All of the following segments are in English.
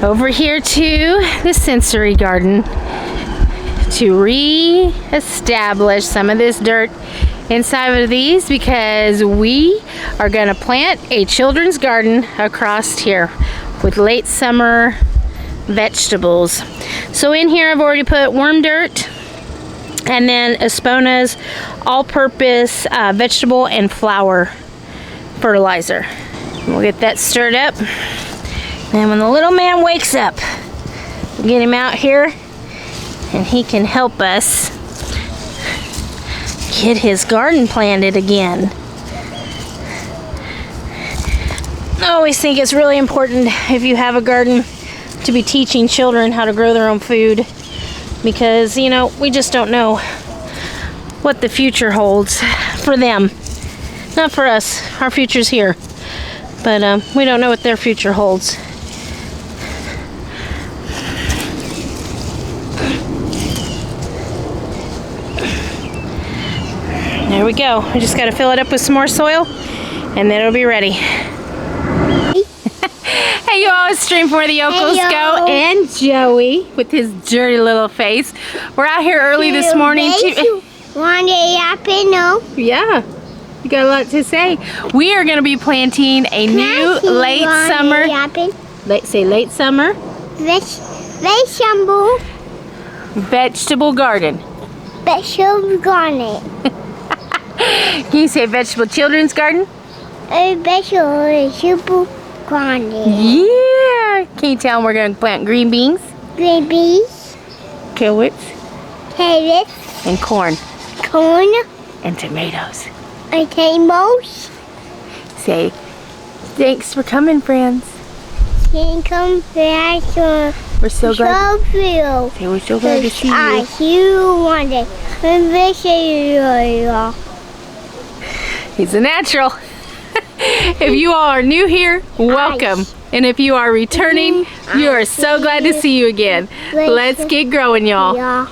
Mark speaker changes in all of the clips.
Speaker 1: over here to the sensory garden to re-establish some of this dirt inside of these, because we are going to plant a children's garden across here with late summer vegetables. So in here I've already put worm dirt and then Espona's all-purpose vegetable and flower fertilizer. We'll get that stirred up, and when the little man wakes up, we'll get him out here and he can help us get his garden planted again. I always think it's really important, if you have a garden, to be teaching children how to grow their own food, because, you know, we just don't know what the future holds for them. Not for us. Our future's here. But we don't know what their future holds. There we go. We just got to fill it up with some more soil, and then it'll be ready. Hey, you all, it's Stream for the Yokos Go and Joey with his dirty little face. We're out here early this morning. Yeah, you got a lot to say. We are going to be planting a new late summer vegetable garden.
Speaker 2: Vegetable garden.
Speaker 1: Can you say vegetable children's garden?
Speaker 2: Vegetable garden.
Speaker 1: Yeah. Can you tell them we're going to plant green beans?
Speaker 2: Green beans.
Speaker 1: Carrots. And corn. And tomatoes.
Speaker 2: And tomatoes.
Speaker 1: Say, thanks for coming, friends. We're so glad. Say, we're so glad to see you. He's a natural. If you all are new here, welcome. And if you are returning, you are so glad to see you again. Let's get growing, y'all.
Speaker 2: Yeah.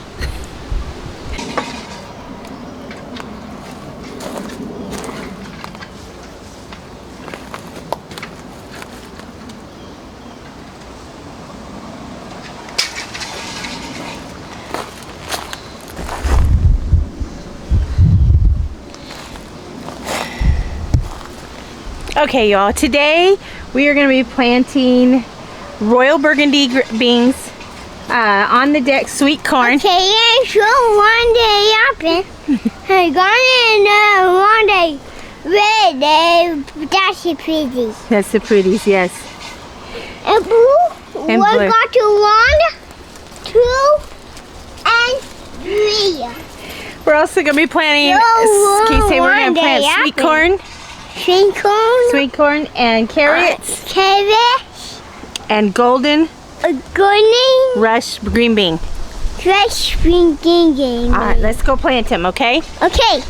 Speaker 1: Okay, y'all, today we are going to be planting Royal Burgundy beans, on the deck sweet corn.
Speaker 2: Okay, yeah, sure, one day happen. I got in one day. Red, that's the pretties.
Speaker 1: That's the pretties, yes.
Speaker 2: And blue,
Speaker 1: And
Speaker 2: one
Speaker 1: blue.
Speaker 2: got to 1, 2, and 3.
Speaker 1: We're also going to be planting, can you say we're going to plant sweet corn?
Speaker 2: Sweet corn.
Speaker 1: Sweet corn and carrots.
Speaker 2: Carrots.
Speaker 1: And golden rush green bean.
Speaker 2: Fresh green bean.
Speaker 1: All right, let's go plant them, okay?
Speaker 2: Okay.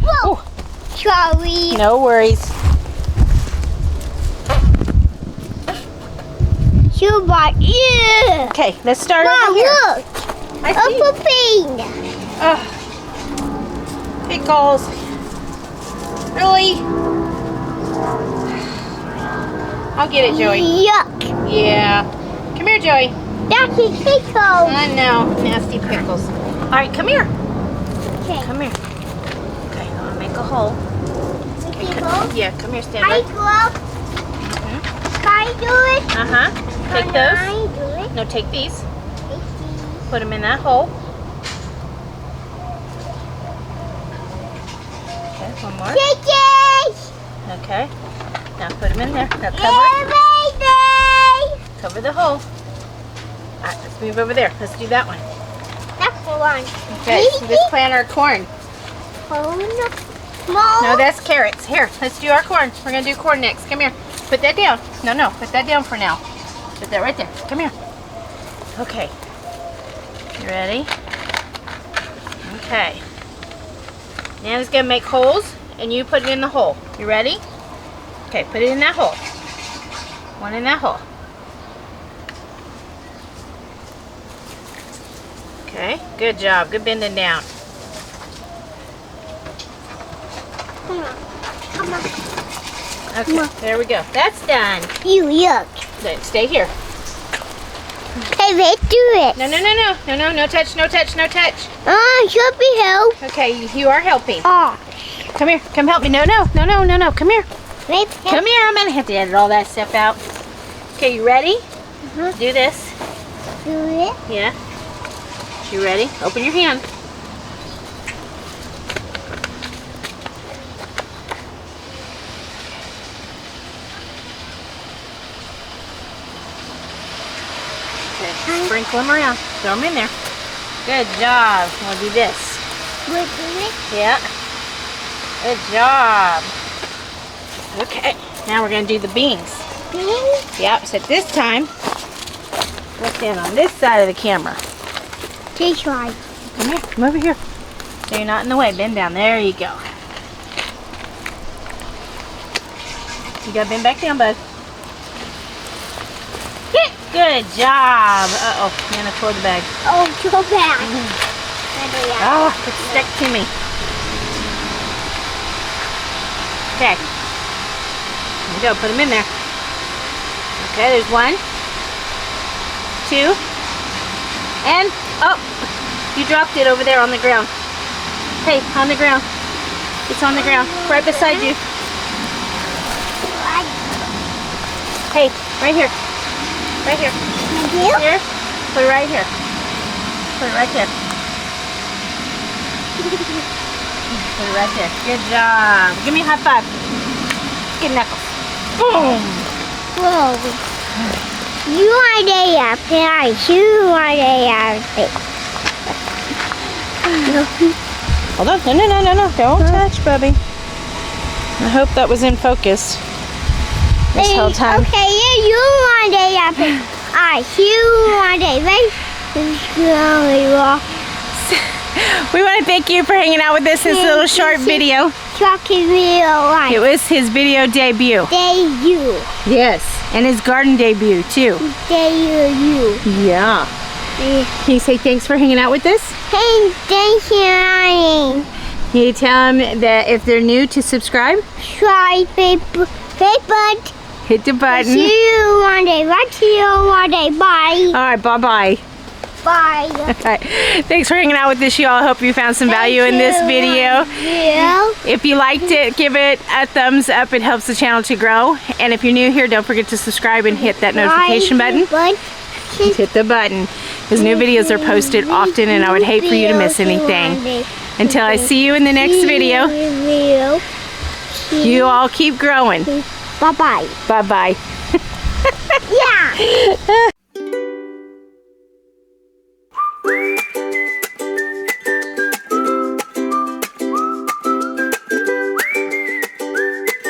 Speaker 2: Whoa. Sorry.
Speaker 1: No worries.
Speaker 2: Yeah.
Speaker 1: Okay, let's start
Speaker 2: Mom,
Speaker 1: over here.
Speaker 2: Look.
Speaker 1: I see.
Speaker 2: A pig.
Speaker 1: Pickles. Really? I'll get it, Joey.
Speaker 2: Yuck.
Speaker 1: Yeah. Come here, Joey.
Speaker 2: That's a pickle.
Speaker 1: I know. Nasty pickles. All right, come here.
Speaker 2: Okay.
Speaker 1: Come here. Okay, I'm going to make a hole. Okay, yeah, come here, stand
Speaker 2: Can I
Speaker 1: by.
Speaker 2: go up? Can I do it?
Speaker 1: Uh-huh. Take
Speaker 2: Can
Speaker 1: those.
Speaker 2: I do it?
Speaker 1: No, take these. Put them in that hole. Okay, one more.
Speaker 2: Chickens!
Speaker 1: Okay. Now put them in there. Now cover the hole. All right, let's move over there. Let's do that one.
Speaker 2: That's the one.
Speaker 1: Okay, so let's plant our corn. No, that's carrots. Here, let's do our corn. We're going to do corn next. Come here. Put that down. No, put that down for now. Put that right there. Come here. Okay. You ready? Okay. Nana's going to make holes, and you put it in the hole. You ready? Okay, put it in that hole. One in that hole. Okay, good job. Good bending down.
Speaker 2: Come on.
Speaker 1: Okay, there we go. That's done.
Speaker 2: You yuck.
Speaker 1: Good, stay here.
Speaker 2: Okay, let's do it.
Speaker 1: No, no, no, no. No, no, no touch, no touch, no touch.
Speaker 2: Should be help.
Speaker 1: Okay, you are helping.
Speaker 2: Oh,
Speaker 1: Come here. Come help me. No, no, no, no, no, no. Come here.
Speaker 2: let's
Speaker 1: Come here. I'm going to have to edit all that stuff out. Okay, you ready? Do this.
Speaker 2: do it.
Speaker 1: Yeah. You ready? Open your hand. Okay, sprinkle them around. Throw them in there. Good job. We'll do this.
Speaker 2: We'll do it.
Speaker 1: Yeah. Good job. Okay, now we're going to do the beans.
Speaker 2: Beans.
Speaker 1: Yep, so this time, we'll stand on this side of the camera.
Speaker 2: This one.
Speaker 1: Come here, come over here. So you're not in the way. Bend down. There you go. You got to bend back down, bud. Good job. Uh-oh, Nana tore the bag.
Speaker 2: Oh, go back.
Speaker 1: Oh, it's stuck to me. Okay. There you go. Put them in there. Okay, there's 1, 2, and, oh, you dropped it over there on the ground. Hey, on the ground. It's on the ground, right beside you. Hey, right here. Right here. Here. Put it right here. Put it right there. Put it right there. Good job. Give me a high five. Get knuckles. Boom.
Speaker 2: Whoa. You want a apple. You want a apple.
Speaker 1: Hold on. No, no, no, no, no. Don't touch, Bubby. I hope that was in focus this whole time.
Speaker 2: Okay, you want a apple. You want a right?
Speaker 1: We want to thank you for hanging out with us this little short video. It was his video debut.
Speaker 2: Debut.
Speaker 1: Yes, and his garden debut too.
Speaker 2: Debut.
Speaker 1: Yeah. Can you say thanks for hanging out with us?
Speaker 2: Hey, thank you.
Speaker 1: Can you tell them that if they're new to subscribe?
Speaker 2: Try paper.
Speaker 1: Hit the button.
Speaker 2: See you one day. Right here one day. Bye.
Speaker 1: All right, bye-bye.
Speaker 2: Bye.
Speaker 1: Okay. Thanks for hanging out with us, y'all. I hope you found some value in this video.
Speaker 2: Yeah.
Speaker 1: If you liked it, give it a thumbs up. It helps the channel to grow. And if you're new here, don't forget to subscribe and hit that notification button. Hit the button, because new videos are posted often and I would hate for you to miss anything. Until I see you in the next video, you all keep growing.
Speaker 2: Bye-bye.
Speaker 1: Bye-bye.
Speaker 2: Yeah.